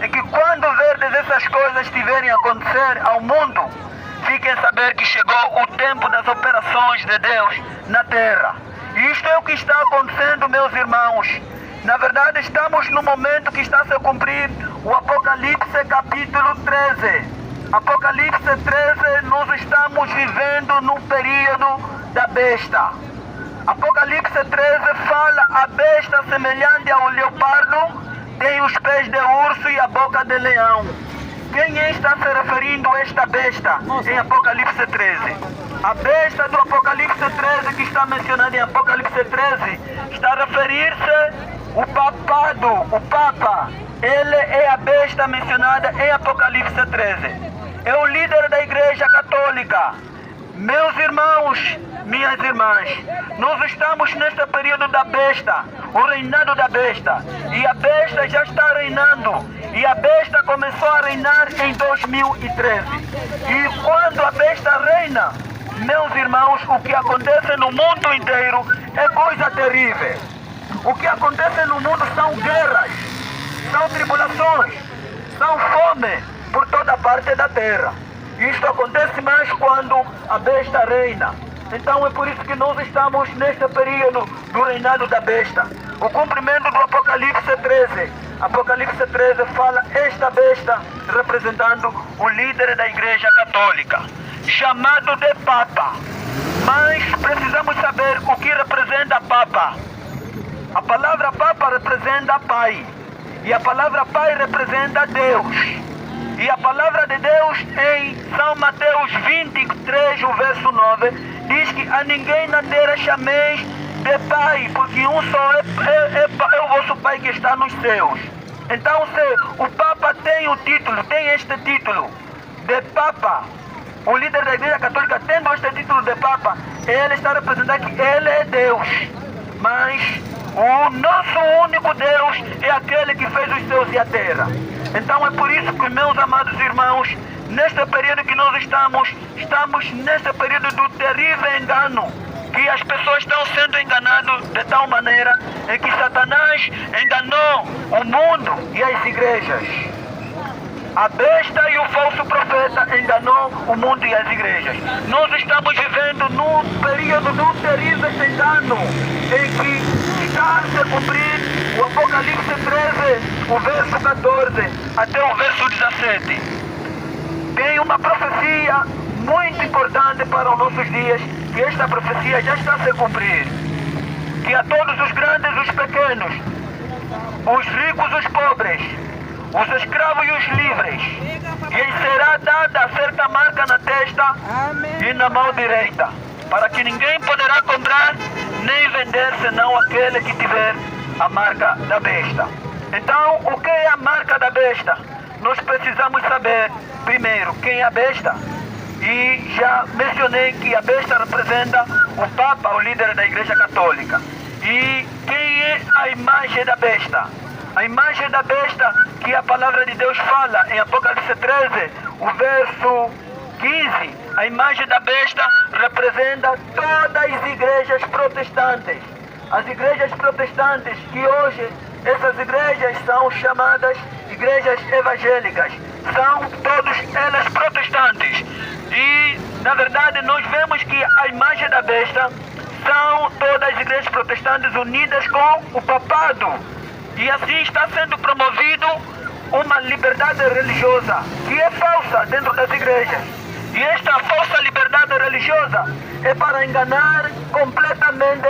é que quando verdes essas coisas estiverem a acontecer ao mundo, fiquem a saber que chegou o tempo das operações de Deus na terra. E isto é o que está acontecendo, meus irmãos. Na verdade, estamos no momento que está a se cumprir o Apocalipse capítulo 13. Apocalipse 13, nós estamos vivendo no período da besta. Apocalipse 13 fala: a besta semelhante ao leopardo tem os pés de urso e a boca de leão. Quem está se referindo a esta besta em Apocalipse 13? A besta do Apocalipse 13 que está mencionada em Apocalipse 13 está a referir-se o papado, o Papa. Ele é a besta mencionada em Apocalipse 13. É o líder da Igreja Católica. Meus irmãos, minhas irmãs, nós estamos neste período da besta, o reinado da besta. E a besta já está reinando. E a besta começou a reinar em 2013. E quando a besta reina, meus irmãos, o que acontece no mundo inteiro é coisa terrível. O que acontece no mundo são guerras, são tribulações, são fome por toda parte da terra. Isto acontece mais quando a besta reina. Então é por isso que nós estamos neste período do reinado da besta. O cumprimento do Apocalipse 13. Apocalipse 13 fala esta besta representando o líder da Igreja Católica, chamado de Papa. Mas precisamos saber o que representa Papa. A palavra Papa representa Pai. E a palavra Pai representa Deus. E a palavra de Deus em São Mateus 23, o verso 9, diz que a ninguém na terra chameis de Pai, porque um só é o vosso Pai que está nos céus. Então, se o Papa tem o título, tem este título de Papa, o líder da Igreja Católica tendo este título de Papa, ele está representando que ele é Deus. Mas o nosso único Deus é aquele que fez os céus e a terra. Então é por isso que, meus amados irmãos, neste período que nós estamos neste período do terrível engano, que as pessoas estão sendo enganadas de tal maneira em que Satanás enganou o mundo e as igrejas. A besta e o falso profeta enganou o mundo e as igrejas. Nós estamos vivendo num período do terrível engano em que está a se cumprir o Apocalipse 13, o verso 14 até o verso 17. Tem uma profecia muito importante para os nossos dias, que esta profecia já está a se cumprir. Que a todos os grandes e os pequenos, os ricos e os pobres, os escravos e os livres, lhes será dada certa marca na testa e na mão direita, para que ninguém poderá comprar nem vender senão aquele que tiver a marca da besta. Então, o que é a marca da besta? Nós precisamos saber, primeiro, quem é a besta. E já mencionei que a besta representa o Papa, o líder da Igreja Católica. E quem é a imagem da besta? A imagem da besta que a palavra de Deus fala em Apocalipse 13, o verso 15. A imagem da besta representa todas as igrejas protestantes. As igrejas protestantes que hoje, essas igrejas são chamadas igrejas evangélicas. São todas elas protestantes. E, na verdade, nós vemos que a imagem da besta são todas as igrejas protestantes unidas com o papado. E assim está sendo promovido uma liberdade religiosa que é falsa dentro das igrejas. E esta falsa liberdade religiosa é para enganar completamente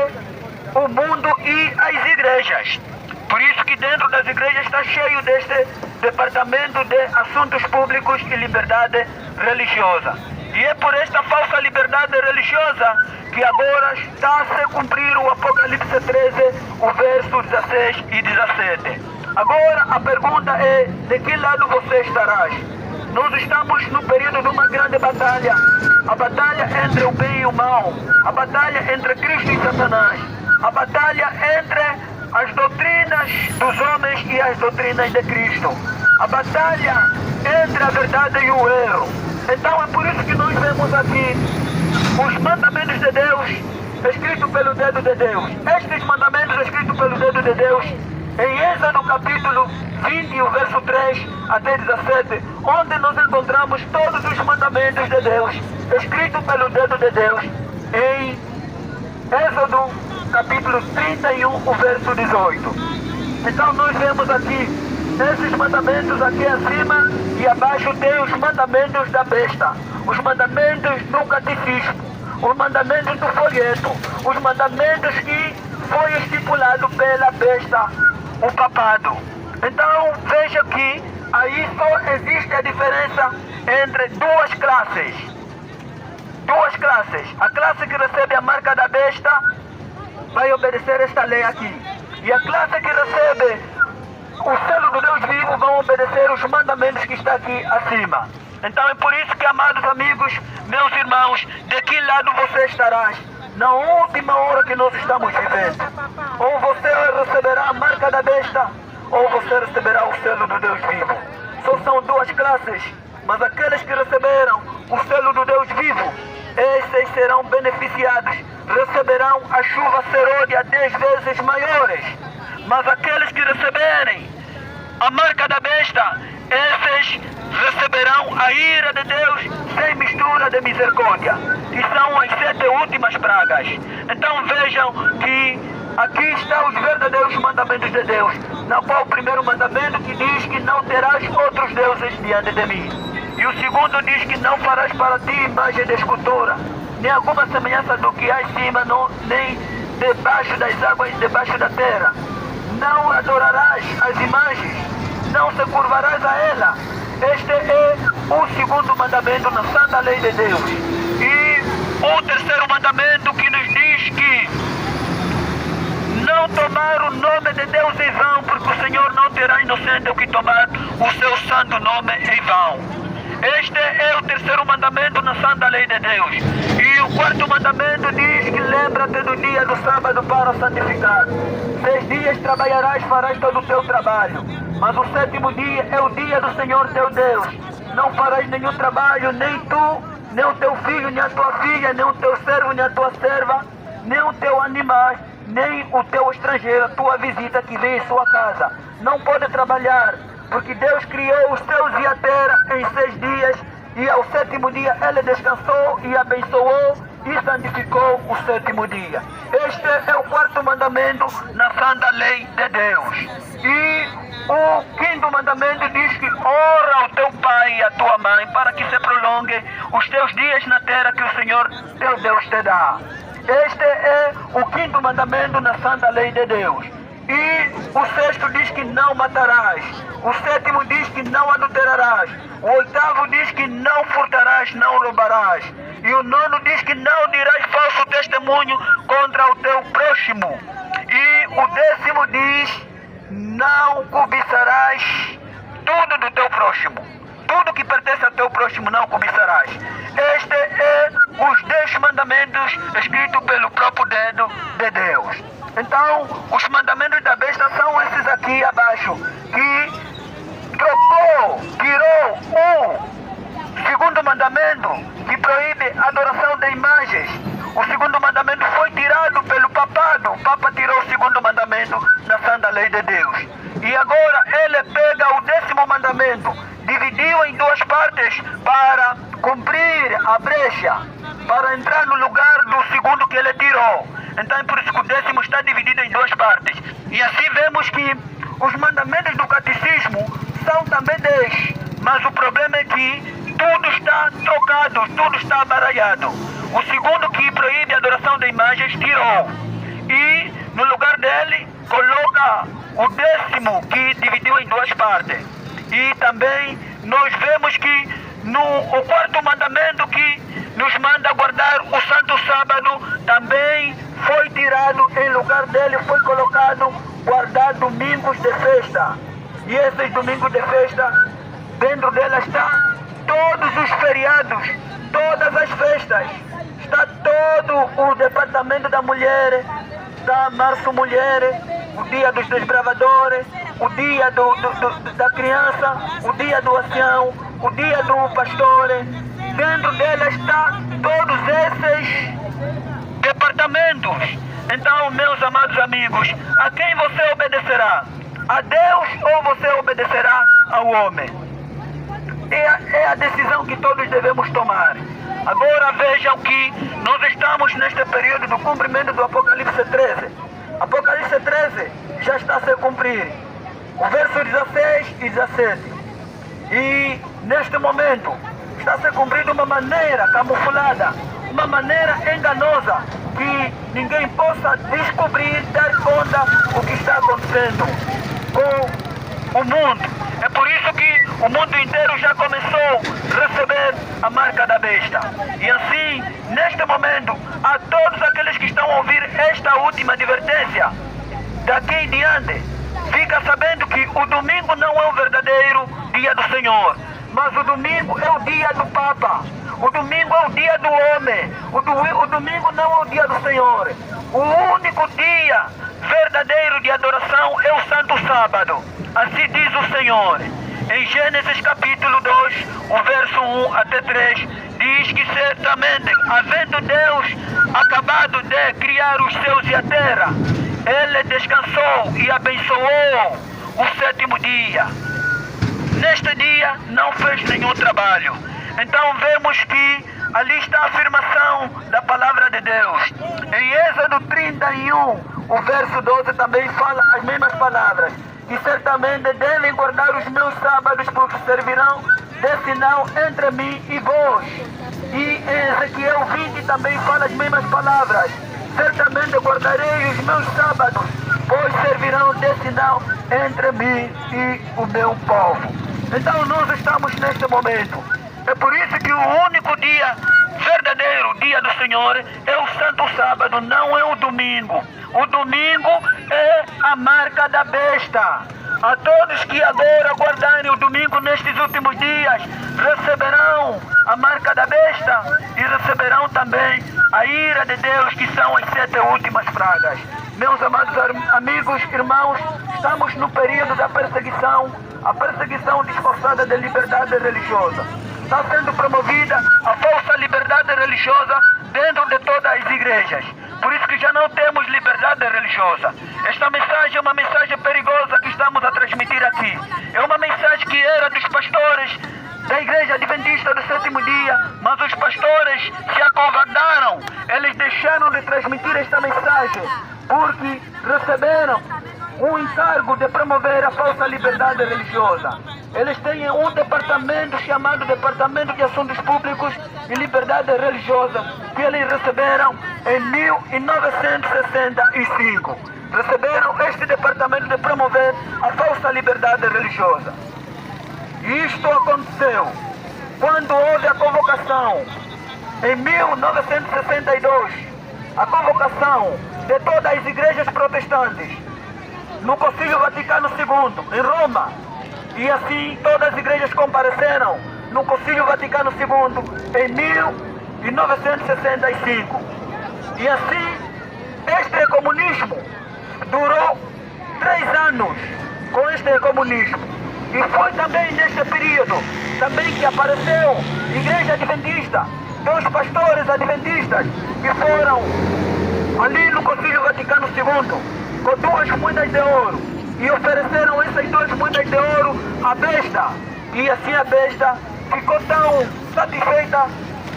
o mundo e as igrejas. Por isso que dentro das igrejas está cheio deste departamento de assuntos públicos e liberdade religiosa. E é por esta falsa liberdade religiosa que agora está a se cumprir o Apocalipse 13, o verso 16 e 17. Agora a pergunta é: de que lado você estarás? Nós estamos no período de uma grande batalha. A batalha entre o bem e o mal. A batalha entre Cristo e Satanás. A batalha entre as doutrinas dos homens e as doutrinas de Cristo. A batalha entre a verdade e o erro. Então é por isso que nós vemos aqui os mandamentos de Deus escritos pelo dedo de Deus. Estes mandamentos escritos pelo dedo de Deus em Êxodo capítulo 20, o verso 3 até 17, onde nós encontramos todos os mandamentos de Deus, escritos pelo dedo de Deus, em Êxodo capítulo 31, o verso 18. Então nós vemos aqui, esses mandamentos aqui acima e abaixo tem os mandamentos da besta, os mandamentos do catecismo, os mandamentos do folheto, os mandamentos que foi estipulado pela besta, o papado. Então veja que aí só existe a diferença entre duas classes. Duas classes. A classe que recebe a marca da besta vai obedecer esta lei aqui. E a classe que recebe o selo do Deus vivo vão obedecer os mandamentos que está aqui acima. Então é por isso que, amados amigos, meus irmãos, de que lado você estarás na última hora que nós estamos vivendo? Ou você receberá a marca da besta, ou você receberá o selo do Deus vivo. Só são duas classes, mas aqueles que receberam o selo do Deus vivo, esses serão beneficiados, receberão a chuva serôdia 10 vezes maiores. Mas aqueles que receberem a marca da besta, esses receberão a ira de Deus sem mistura de misericórdia, que são as 7 últimas pragas. Então vejam que aqui estão os verdadeiros mandamentos de Deus, na qual o primeiro mandamento que diz que não terás outros deuses diante de mim. E o segundo diz que não farás para ti imagem de escultura, nem alguma semelhança do que há em cima, nem debaixo das águas, debaixo da terra. Não adorarás as imagens, não se curvarás a ela. Este é o segundo mandamento na santa lei de Deus. E o terceiro mandamento que nos diz que não tomar o nome de Deus em vão, porque o Senhor não terá inocente o que tomar o seu santo nome em vão. Este é o terceiro mandamento na santa lei de Deus. E o quarto mandamento diz que lembra-te do dia do sábado para santificar. 6 dias trabalharás, farás todo o teu trabalho, mas o 7º dia é o dia do Senhor teu Deus. Não farás nenhum trabalho, nem tu, nem o teu filho, nem a tua filha, nem o teu servo, nem a tua serva, nem o teu animal, nem o teu estrangeiro, a tua visita que vem em sua casa. Não pode trabalhar, porque Deus criou os céus e a terra em 6 dias, e ao 7º dia Ele descansou e abençoou e santificou o 7º dia. Este é o quarto mandamento na santa lei de Deus. E o 5º mandamento diz que honra o teu pai e a tua mãe, para que se prolongue os teus dias na terra que o Senhor teu Deus te dá. Este é o 5º mandamento na santa lei de Deus. E o 6º diz que não matarás. O 7º diz que não adulterarás. O 8º diz que não furtarás, não roubarás. E o 9º diz que não dirás falso testemunho contra o teu próximo. E o 10º diz, não cobiçarás tudo do teu próximo. Tudo que pertence ao teu próximo não cobiçarás. Este é os 10 mandamentos escritos pelo próprio dedo de Deus. Então, os mandamentos da besta são esses aqui abaixo, que trocou, tirou o 2º mandamento, que proíbe a adoração de imagens. O 2º mandamento foi tirado pelo papado. O Papa tirou o 2º mandamento na santa lei de Deus. E agora ele pega o 10º mandamento, dividiu em 2 partes para cumprir a brecha, para entrar no lugar do 2º que ele tirou. Então é por isso que o 10º está dividido em 2 partes. E assim vemos que os mandamentos do catecismo são também 10. Mas o problema é que tudo está trocado, tudo está baralhado. O 2º que proíbe a adoração de imagens tirou. E no lugar dele coloca o 10º que dividiu em 2 partes. E também nós vemos que o 4º mandamento que nos manda guardar o santo sábado também foi tirado. Em lugar dele foi colocado guardar domingos de festa. E esses domingos de festa, dentro dela está todos os feriados, todas as festas. Está todo o departamento da mulher, da Março Mulher, o dia dos desbravadores, o dia da criança, o dia do ancião, o dia do pastor. Dentro dela está todos esses departamentos. Então, meus amados amigos, a quem você obedecerá? a Deus ou você obedecerá ao homem. É a decisão que todos devemos tomar. Agora vejam que nós estamos neste período do cumprimento do Apocalipse 13. Apocalipse 13 já está a se cumprir. O verso 16 e 17. E neste momento está a ser cumprido de uma maneira camuflada, uma maneira enganosa, que ninguém possa descobrir, dar conta o que está acontecendo com o mundo. É por isso que o mundo inteiro já começou a receber a marca da besta. E assim, neste momento, a todos aqueles que estão a ouvir esta última advertência, daqui em diante, fica sabendo que o domingo não é o verdadeiro dia do Senhor, mas o domingo é o dia do Papa. O domingo é o dia do homem. O domingo não é o dia do Senhor. O único dia verdadeiro de adoração é o Santo Sábado. Assim diz o Senhor. Em Gênesis capítulo 2, o verso 1 até 3, diz que certamente, havendo Deus acabado de criar os céus e a terra, Ele descansou e abençoou o sétimo dia. Neste dia não fez nenhum trabalho. Então vemos que ali está a afirmação da palavra de Deus. Em Êxodo 31, o verso 12 também fala as mesmas palavras. E certamente devem guardar os meus sábados, porque servirão de sinal entre mim e vós. E em Ezequiel 20 também fala as mesmas palavras. Certamente guardarei os meus sábados, pois servirão de sinal entre mim e o meu povo. Então nós estamos neste momento. É por isso que o único dia verdadeiro, dia do Senhor, é o Santo Sábado, não é o domingo. O domingo é a marca da besta. A todos que agora guardarem o domingo nestes últimos dias, receberão a marca da besta e receberão também a ira de Deus, que são as 7 últimas pragas. Meus amados amigos, irmãos, estamos no período da perseguição, a perseguição disfarçada de liberdade religiosa. Está sendo promovida a falsa liberdade religiosa dentro de todas as igrejas. Por isso que já não temos liberdade religiosa. Esta mensagem é uma mensagem perigosa que estamos a transmitir aqui. É uma mensagem que era dos pastores da Igreja Adventista do Sétimo Dia, mas os pastores se acovardaram. Eles deixaram de transmitir esta mensagem porque receberam um encargo de promover a falsa liberdade religiosa. Eles têm um departamento chamado Departamento de Assuntos Públicos e Liberdade Religiosa, que eles receberam em 1965. Receberam este departamento de promover a falsa liberdade religiosa. E isto aconteceu quando houve a convocação, em 1962, a convocação de todas as igrejas protestantes, no Concílio Vaticano II, em Roma. E assim todas as igrejas compareceram no Concílio Vaticano II em 1965. E assim, este comunismo durou 3 anos com este comunismo. E foi também neste período também que apareceu a Igreja Adventista, 2 pastores adventistas que foram ali no Concílio Vaticano II com 2 moedas de ouro e ofereceram essas 2 moedas de ouro à besta. E assim a besta ficou tão satisfeita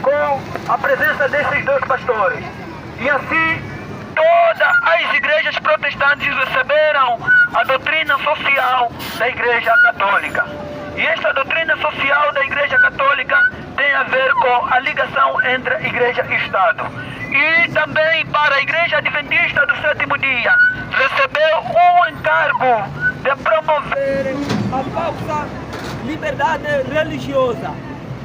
com a presença desses 2 pastores. E assim todas as igrejas protestantes receberam a doutrina social da Igreja Católica. E esta doutrina social da Igreja Católica tem a ver com a ligação entre Igreja e Estado. E também para a Igreja Adventista do Sétimo Dia, recebeu um encargo de promover a falsa liberdade religiosa.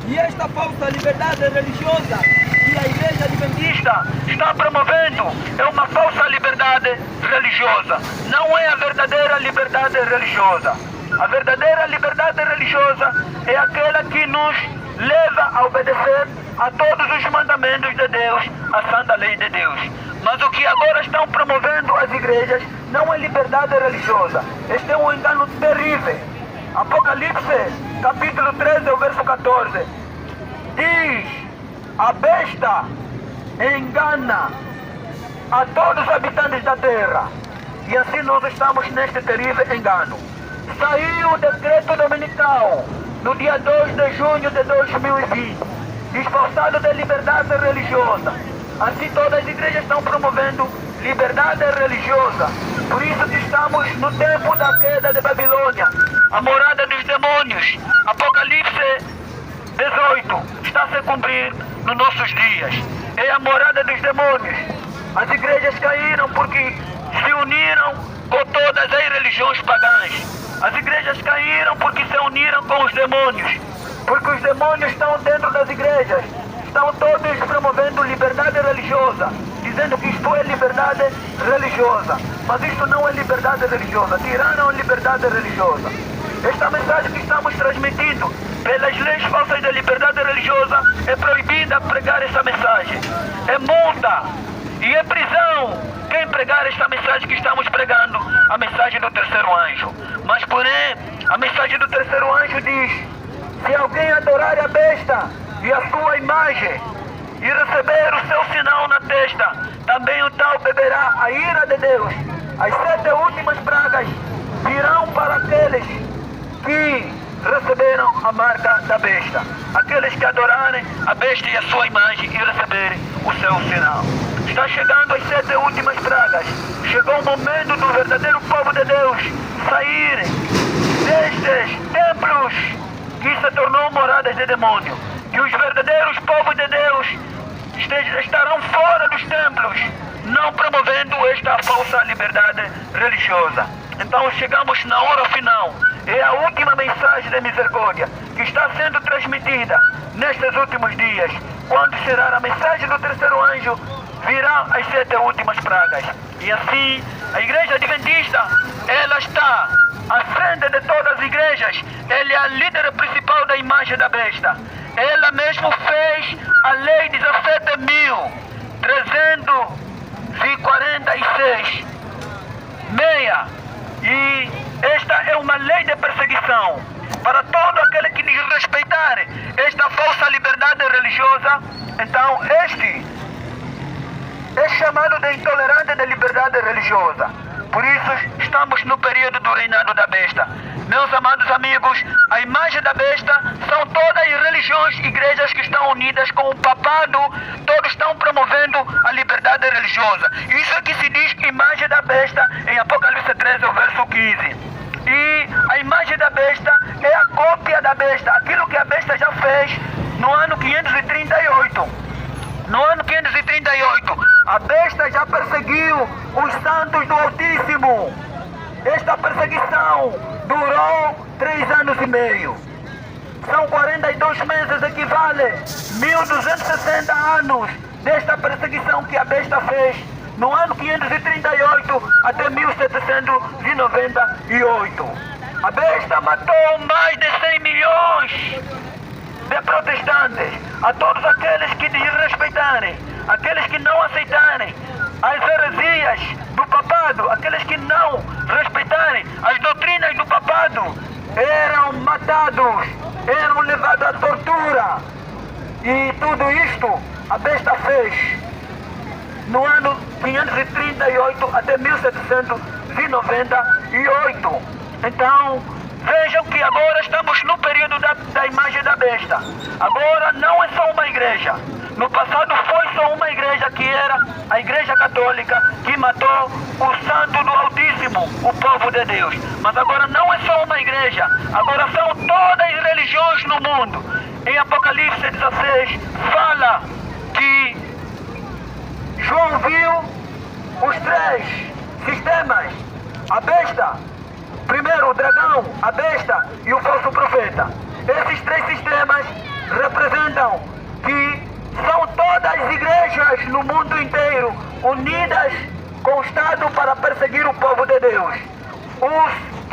E esta falsa liberdade religiosa que a Igreja Adventista está promovendo é uma falsa liberdade religiosa. Não é a verdadeira liberdade religiosa. A verdadeira liberdade religiosa é aquela que nos leva a obedecer a todos os mandamentos de Deus, a santa lei de Deus. Mas o que agora estão promovendo as igrejas não é liberdade religiosa. Este é um engano terrível. Apocalipse, capítulo 13, o verso 14, diz: a besta engana a todos os habitantes da terra. E assim nós estamos neste terrível engano. Saiu o decreto dominical no dia 2 de junho de 2020, disfarçado de liberdade religiosa. Assim todas as igrejas estão promovendo liberdade religiosa. Por isso que estamos no tempo da queda de Babilônia, a morada dos demônios. Apocalipse 18 está a se cumprir nos nossos dias. É a morada dos demônios. As igrejas caíram porque se uniram com todas as religiões pagãs. As igrejas caíram porque se uniram com os demônios. Porque os demônios estão dentro das igrejas. Estão todos promovendo liberdade religiosa, dizendo que isto é liberdade religiosa. Mas isto não é liberdade religiosa. Tiraram a liberdade religiosa. Esta mensagem que estamos transmitindo, pelas leis falsas da liberdade religiosa, é proibida pregar essa mensagem. É multa e é prisão quem pregar esta mensagem que estamos pregando, a mensagem do terceiro anjo. Mas porém, a mensagem do terceiro anjo diz: se alguém adorar a besta e a sua imagem e receber o seu sinal na testa, também o tal beberá a ira de Deus. As 7 últimas pragas virão para aqueles que receberam a marca da besta, aqueles que adorarem a besta e a sua imagem e receberem o seu sinal. Está chegando as 7 últimas pragas. Chegou o momento do verdadeiro povo de Deus saírem destes templos que se tornou moradas de demônio. Que os verdadeiros povos de Deus estarão fora dos templos, não promovendo esta falsa liberdade religiosa. Então chegamos na hora final. É a última mensagem de misericórdia que está sendo transmitida nestes últimos dias. Quando será a mensagem do terceiro anjo, virão as 7 últimas pragas. E assim, a igreja adventista, ela está à frente de todas as igrejas. Ela é a líder principal da imagem da besta. Ela mesmo fez a lei 17.346 meia. E esta é uma lei de perseguição para todo aquele que desrespeitar esta falsa liberdade religiosa. Então este é chamado de intolerante de liberdade religiosa. Por isso estamos no período do reinado da besta. Meus amados amigos, a imagem da besta são todas as religiões, igrejas que estão unidas com o papado. Todos estão promovendo a liberdade religiosa. Isso é que se diz imagem da besta em Apocalipse 13, verso 15. E a imagem da besta é a cópia da besta, aquilo que a besta já fez no ano 538. No ano 538, a besta já perseguiu os santos do Altíssimo. Esta perseguição durou 3 anos e meio. São 42 meses, equivale 1.260 anos desta perseguição que a besta fez no ano 538 até 1798. A besta matou mais de 100 milhões de protestantes, a todos aqueles que desrespeitarem, aqueles que não aceitarem as heresias do papado, aqueles que não respeitarem as doutrinas do papado, eram matados, eram levados à tortura. E tudo isto a besta fez no ano 538 até 1798. Então, vejam que agora estamos no período da imagem da besta. Agora não é só uma igreja. No passado foi só uma igreja, que era a Igreja Católica, que matou o Santo do Altíssimo, o povo de Deus. Mas agora não é só uma igreja. Agora são todas as religiões no mundo. Em Apocalipse 16 fala que João viu os 3 sistemas. A besta, primeiro o dragão, a besta e o falso profeta. Esses 3 sistemas representam que são todas as igrejas no mundo inteiro unidas com o Estado para perseguir o povo de Deus.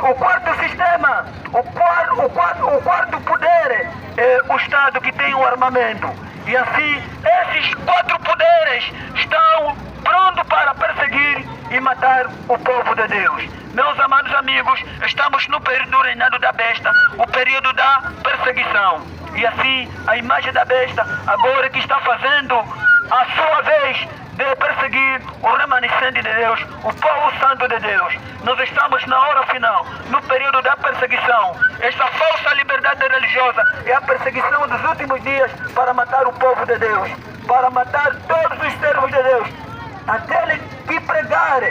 O quarto sistema, o quarto poder é o Estado, que tem o armamento. E assim, esses 4 poderes estão prontos para perseguir e matar o povo de Deus. Meus amados amigos, estamos no período do reinado da besta, o período da perseguição. E assim, a imagem da besta, agora que está fazendo a sua vez de perseguir o remanescente de Deus, o povo santo de Deus. Nós estamos na hora final, no período da perseguição. Esta falsa liberdade religiosa é a perseguição dos últimos dias para matar o povo de Deus, para matar todos os servos de Deus. Aquele que pregar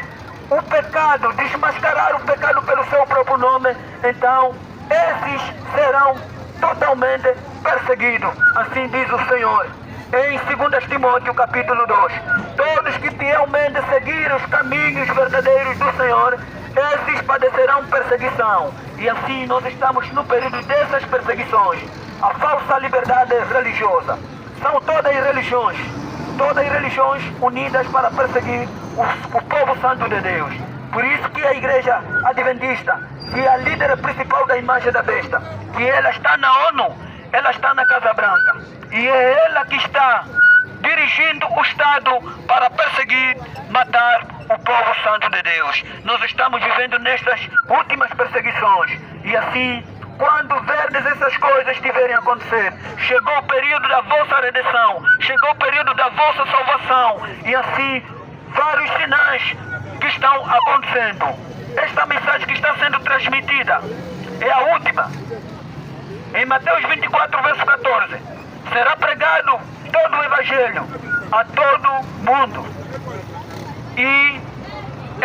o pecado, desmascarar o pecado pelo seu próprio nome, então esses serão totalmente perseguidos. Assim diz o Senhor em 2 Timóteo capítulo 2. Todos que fielmente seguirem os caminhos verdadeiros do Senhor, esses padecerão perseguição. E assim nós estamos no período dessas perseguições. A falsa liberdade religiosa. São todas religiões unidas para perseguir o povo santo de Deus. Por isso que a igreja adventista, que é a líder principal da imagem da besta, que ela está na ONU, ela está na Casa Branca, e é ela que está dirigindo o Estado para perseguir, matar o povo santo de Deus. Nós estamos vivendo nestas últimas perseguições, e assim, quando verdes essas coisas estiverem a acontecer, chegou o período da vossa redenção, chegou o período da vossa salvação, e assim, vários sinais que estão acontecendo. Esta mensagem que está sendo transmitida é a última. Em Mateus 24, verso 14, será pregado todo o Evangelho a todo mundo. E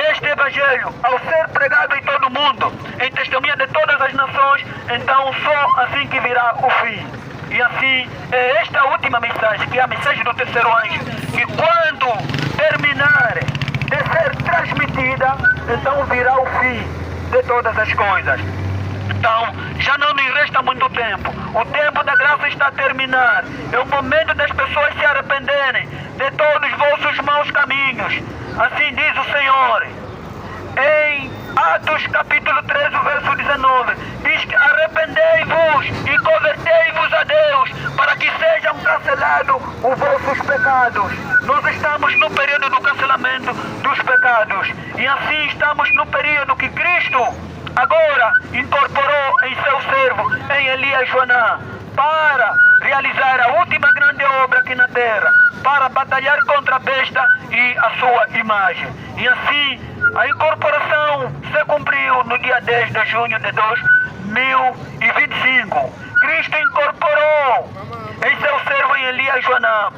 este Evangelho, ao ser pregado em todo mundo, em testemunha de todas as nações, então só assim que virá o fim. E assim, é esta última mensagem, que é a mensagem do terceiro anjo, que quando terminar de ser transmitida, então virá o fim de todas as coisas. Então, já não nos resta muito tempo. O tempo da graça está a terminar. É o momento das pessoas se arrependerem de todos os vossos maus caminhos. Assim diz o Senhor. Em Atos capítulo 13, verso 19, diz que arrependei-vos e convertei-vos a Deus, para que sejam cancelados os vossos pecados. Nós estamos no período do cancelamento dos pecados. E assim estamos no período que Cristo agora incorporou em seu servo, em Elias Joanã, para realizar a última grande obra aqui na terra, para batalhar contra a besta e a sua imagem. E assim, a incorporação se cumpriu no dia 10 de junho de 2025. Cristo incorporou em seu servo, em Elias Joanã,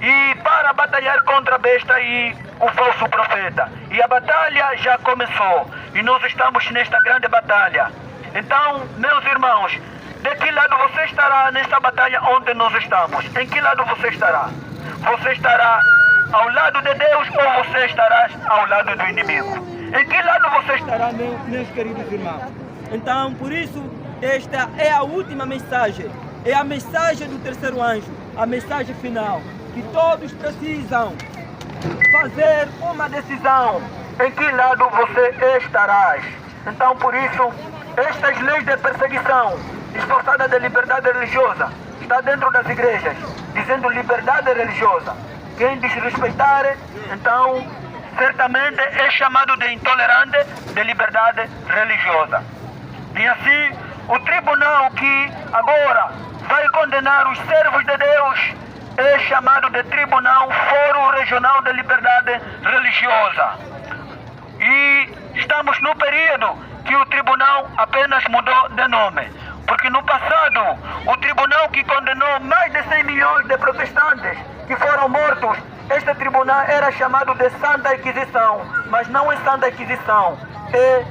e para batalhar contra a besta e o falso profeta. E a batalha já começou. E nós estamos nesta grande batalha. Então, meus irmãos, de que lado você estará nesta batalha onde nós estamos? Em que lado você estará? Você estará ao lado de Deus ou você estará ao lado do inimigo? Em que lado você estará, meus queridos irmãos? Então, por isso, esta é a última mensagem. É a mensagem do terceiro anjo, a mensagem final, que todos precisam fazer uma decisão. Em que lado você estarás? Então, por isso, estas leis de perseguição disfarçada de liberdade religiosa está dentro das igrejas, dizendo liberdade religiosa. Quem desrespeitar, então, certamente é chamado de intolerante de liberdade religiosa. E assim, o tribunal que agora vai condenar os servos de Deus é chamado de Tribunal Fórum Regional de Liberdade Religiosa. E estamos no período que o tribunal apenas mudou de nome. Porque no passado, o tribunal que condenou mais de 100 milhões de protestantes que foram mortos, este tribunal era chamado de Santa Inquisição. Mas não é Santa Inquisição, é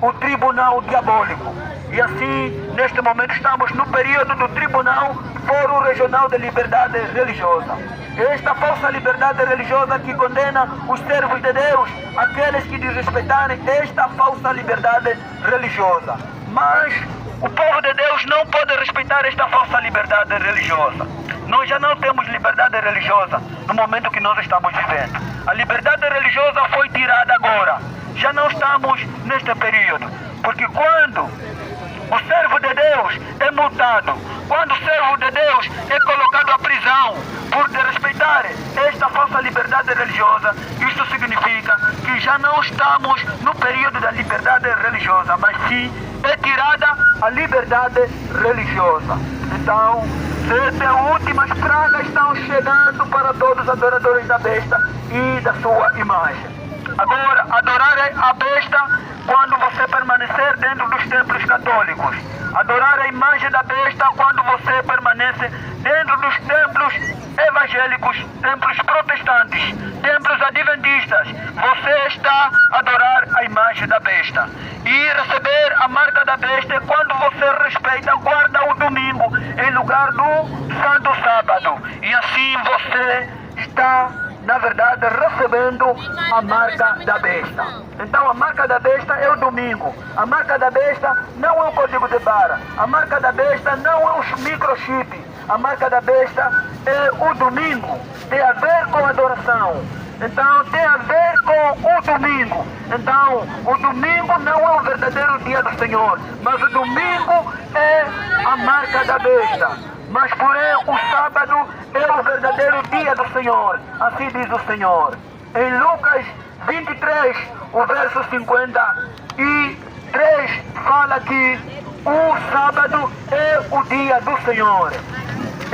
o tribunal diabólico. E assim, neste momento, estamos no período do Tribunal Fórum Regional de Liberdade Religiosa. Esta falsa liberdade religiosa que condena os servos de Deus, aqueles que desrespeitarem esta falsa liberdade religiosa. Mas o povo de Deus não pode respeitar esta falsa liberdade religiosa. Nós já não temos liberdade religiosa no momento que nós estamos vivendo. A liberdade religiosa foi tirada agora. Já não estamos neste período. Porque quando o servo de Deus é multado, quando o servo de Deus é colocado à prisão por desrespeitar esta falsa liberdade religiosa, isto significa que já não estamos no período da liberdade religiosa, mas sim é tirada a liberdade religiosa. Então, 7 últimas pragas estão chegando para todos os adoradores da besta e da sua imagem. Agora, adorar a besta quando você permanecer dentro dos templos católicos. Adorar a imagem da besta quando você permanece dentro dos templos evangélicos, templos protestantes, templos adventistas. Você está a adorar a imagem da besta. E receber a marca da besta é quando você respeita, guarda o domingo em lugar do santo sábado. E assim você está, na verdade, recebendo a marca da besta. Então a marca da besta é o domingo. A marca da besta não é o código de barra. A marca da besta não é os microchips. A marca da besta é o domingo. Tem a ver com a adoração. Então tem a ver com o domingo. Então o domingo não é o verdadeiro dia do Senhor, mas o domingo é a marca da besta. Mas porém o sábado é o verdadeiro dia do Senhor. Assim diz o Senhor. Em Lucas 23, o verso 53, fala que o sábado é o dia do Senhor.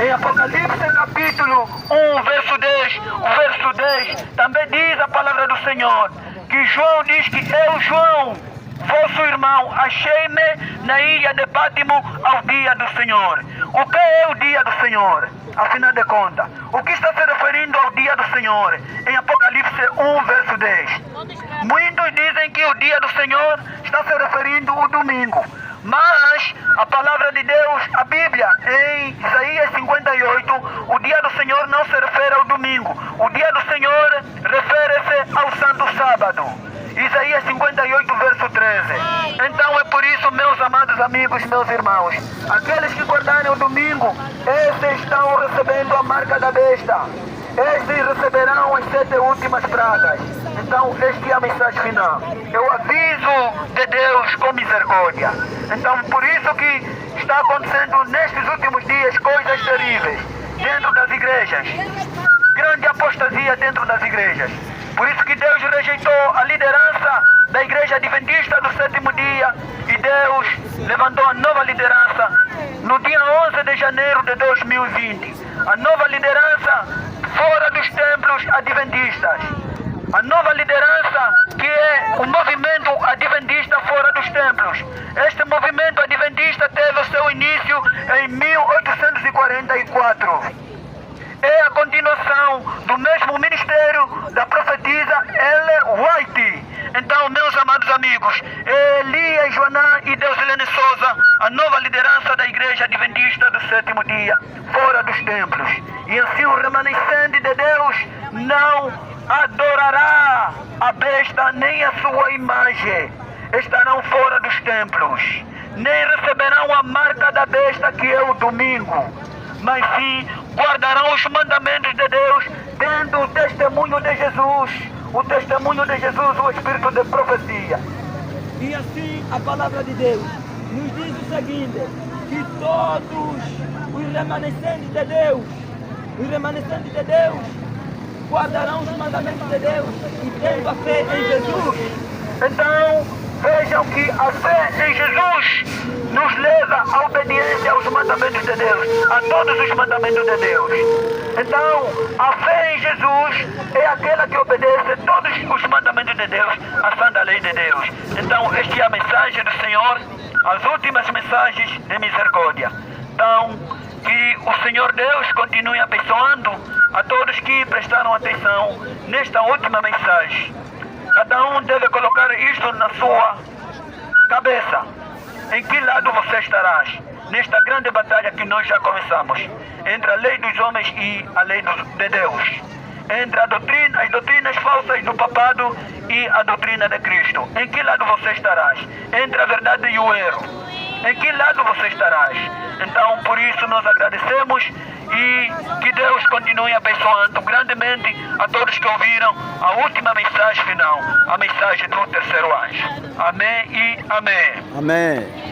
Em Apocalipse capítulo 1, verso 10, o verso 10, também diz a palavra do Senhor, que João diz que eu, João, vosso irmão, achei-me na ilha de Pátimo ao dia do Senhor. O que é o dia do Senhor? Afinal de contas, o que está se referindo ao dia do Senhor? Em Apocalipse 1, verso 10. Muitos dizem que o dia do Senhor está se referindo ao domingo. Mas a palavra de Deus, a Bíblia, em Isaías 58, o dia do Senhor não se refere ao domingo. O dia do Senhor refere-se ao santo sábado. Isaías 58, verso 13. Então é por isso, meus amados amigos, meus irmãos, aqueles que guardarem o domingo, esses estão recebendo a marca da besta. Estes receberão as 7 últimas pragas. Então, esta é a mensagem final. É o aviso de Deus com misericórdia. Então, por isso que está acontecendo nestes últimos dias coisas terríveis dentro das igrejas. Grande apostasia dentro das igrejas. Por isso que Deus rejeitou a liderança da Igreja Adventista do Sétimo Dia e Deus levantou a nova liderança no dia 11 de janeiro de 2020. A nova liderança fora dos templos adventistas. A nova liderança que é o movimento adventista fora dos templos. Este movimento adventista teve o seu início em 1844. É a continuação do mesmo ministério da profetisa Ellen White. Então, meus amados amigos, Elias Joanã e Deusilene Souza, a nova liderança da Igreja Adventista do Sétimo Dia, fora dos templos. E assim o remanescente de Deus não adorará a besta nem a sua imagem. Estarão fora dos templos. Nem receberão a marca da besta, que é o domingo. Mas sim guardarão os mandamentos de Deus, tendo o testemunho de Jesus, o testemunho de Jesus, o espírito de profecia. E assim a palavra de Deus nos diz o seguinte, que todos os remanescentes de Deus, guardarão os mandamentos de Deus e tendo a fé em Jesus. Então, vejam que a fé em Jesus nos leva à obediência aos mandamentos de Deus, a todos os mandamentos de Deus. Então, a fé em Jesus é aquela que obedece todos os mandamentos de Deus, a santa lei de Deus. Então, esta é a mensagem do Senhor, as últimas mensagens de misericórdia. Então, que o Senhor Deus continue abençoando a todos que prestaram atenção nesta última mensagem. Cada um deve colocar isto na sua cabeça. Em que lado você estarás nesta grande batalha que nós já começamos, entre a lei dos homens e a lei de Deus, entre as doutrinas falsas do papado e a doutrina de Cristo? Em que lado você estarás? Entre a verdade e o erro, em que lado você estarás? Então, por isso nós agradecemos e que Deus continue abençoando grandemente a todos que ouviram a última mensagem final, a mensagem do terceiro anjo. Amém e amém. Amém.